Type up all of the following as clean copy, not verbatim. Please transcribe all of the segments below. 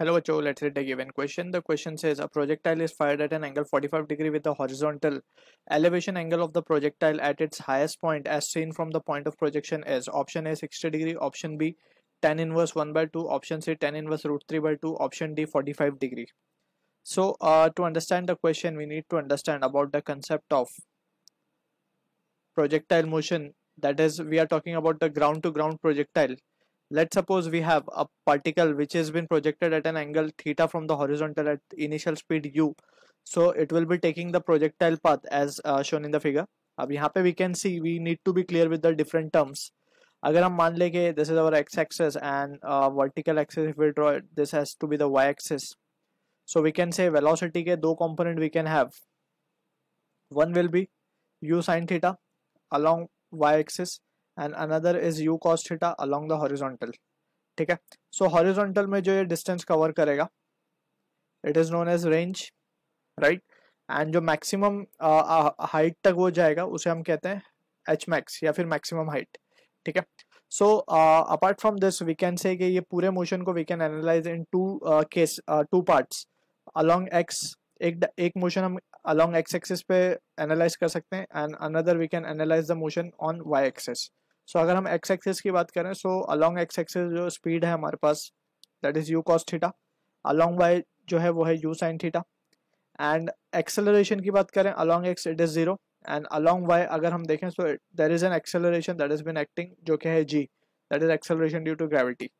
Hello, Joe. Let's read a given question. The question says a projectile is fired at an angle 45 degree with the horizontal elevation angle of the projectile at its highest point as seen from the point of projection is option A 60 degree, option B tan inverse 1 by 2, option C tan inverse root 3 by 2, option D 45 degree. So to understand the question, we need to understand about the concept of projectile motion. That is, we are talking about the ground to ground projectile. Let's suppose we have a particle which has been projected at an angle theta from the horizontal at initial speed u. So it will be taking the projectile path as shown in the figure. अब यहाँ पे we can see we need to be clear with the different terms. अगर हम मान ले कि this is our x axis and vertical axis, if we draw it, this has to be the y axis. So we can say velocity के दो component we can have. One will be u sin theta along y axis and another is u cos theta along the horizontal. ठीक है. So horizontal में जो ये distance cover करेगा, it is known as range, right? And जो maximum height तक वो जाएगा उसे हम कहते हैं h max या फिर maximum height. ठीक है. So apart from this we can say कि ये पूरे motion को we can analyze in two parts. Along x एक motion हम along x axis पे analyze कर सकते हैं and another we can analyze the motion on y axis. So अगर हम x axis की बात करें, so along x axis जो speed है हमारे पास that is u cos theta, along y जो है वो है u sin theta, and acceleration की बात करें along x it is 0 and along y अगर हम देखें so there is an acceleration that has been acting जो कि है g, that is acceleration due to gravity.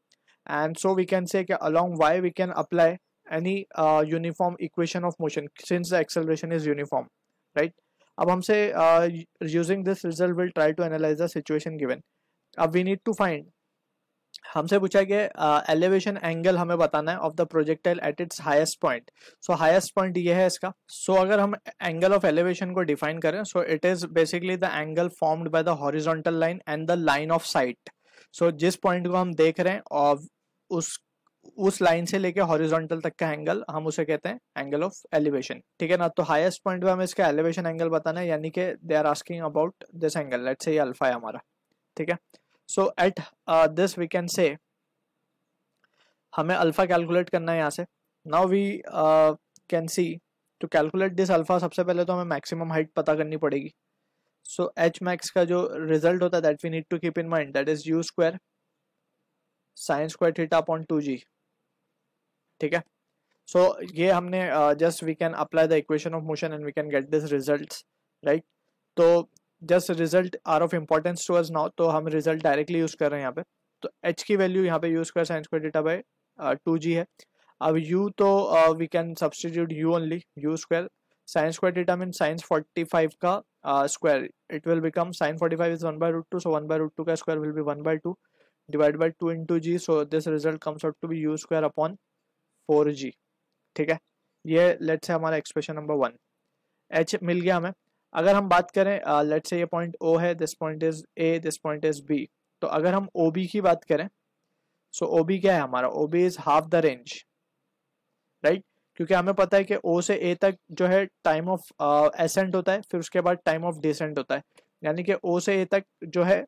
And so we can say कि along y we can apply any uniform equation of motion since the acceleration is uniform, right? अब हमसे using this result we'll try to analyze the situation given. अब we need to find, हमसे पूछा कि elevation angle हमें बताना है of the projectile at its highest point. So highest point ये है इसका. So अगर हम angle of elevation को define करें, so it is basically the angle formed by the horizontal line and the line of sight. So जिस point को हम देख रहे हैं और उस लाइन से लेके हॉरिजॉन्टल तक का एंगल हम उसे कहते हैं एंगल ऑफ एलिवेशन. ठीक है ना. तो हाईएस्ट पॉइंट पे हमें इसका एलिवेशन एंगल बताना है, यानी कि they are asking about this angle. Let's say ये अल्फा है हमारा. ठीक है. So at this we can say हमें अल्फा कैलकुलेट करना है यहाँ से. Now we can see to calculate this alpha सबसे पहले तो हमें मैक्सिमम हाइट पता करनी पड़ेगी. सो एच मैक्स का जो रिजल्ट होता है that we need to keep in mind, that is u square sine square theta upon 2g. ठीक है. सो ये हमने just we can apply the equation of motion and we can get this results, right? तो just result are of importance to us now, तो हम result directly use कर रहे हैं यहाँ पे. तो h की वैल्यू यहाँ पे u square sine square theta by 2g है. अब u तो we can substitute u only. U square sine square theta mean sine 45 का square, it will become sine 45 is 1/√2, so 1/√2 का square will be 1/2 divided by 2 into g. so this result comes out to be u square upon 4g. ठीक है. ये let's say हमारा expression number 1. h मिल गया हमें. अगर हम बात करें लेट्स से ये पॉइंट o है, this point is a, this point is b. तो अगर हम ob की बात करें, सो ob क्या है हमारा, ob is half the range, right? क्योंकि हमें पता है कि o से a तक जो है टाइम ऑफ एसेंट होता है, फिर उसके बाद टाइम ऑफ डिसेंट होता है, यानी कि o से a तक जो है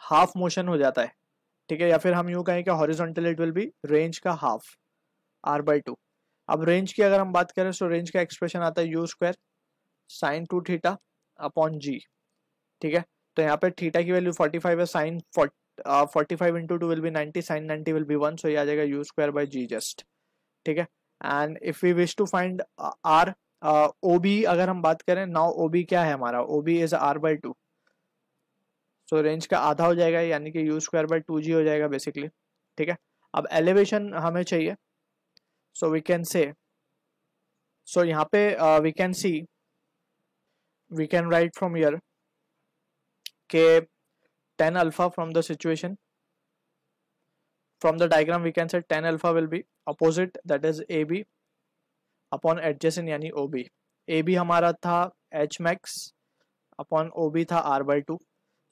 हाफ मोशन हो जाता है. ठीक है. या फिर हम यूं कहें कि horizontal it will be range का हाफ r/2. अब रेंज की अगर हम बात करें, सो रेंज का एक्सप्रेशन आता है you square sign 2 theta upon g. ठीक है. तो यहाँ पे थीटा की वैल्यू 45 है, sine 45 into 2 will be 90, sine 90 will be 1, so ये आ जाएगा u square by g just. ठीक है. And if we wish to find R OB अगर हम बात करें, नाउ OB क्या है हमारा, OB is r/2. So range का आधा हो जाएगा, यानी कि यू स्क्वायर बाई 2g हो जाएगा बेसिकली. ठीक है. अब एलिवेशन हमें चाहिए, सो वी कैन से, सो यहाँ पे we can see, we can write from here के tan alpha from the situation, from the diagram we can say tan alpha will be opposite, that is AB upon adjacent यानी OB. AB हमारा था h max upon OB था r/2.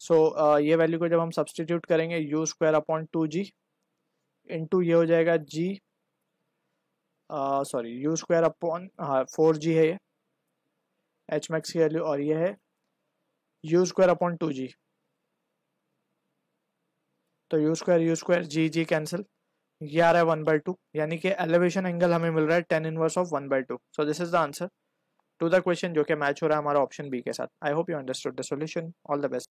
सो ये value को जब हम substitute करेंगे, you square upon 2g into ये हो जाएगा g, sorry you square upon 4g है ये एच मैक्स की वैल्यू, और ये है यू स्क्वायर अपॉन 2g. तो यू स्क्वायर जी कैंसिल, ये आ रहा है 1/2, यानी कि एलिवेशन एंगल हमें मिल रहा है tan inverse of 1/2. So this is the answer to the question, जो कि मैच हो रहा है हमारा ऑप्शन बी के साथ. I hope you understood the solution. All the best.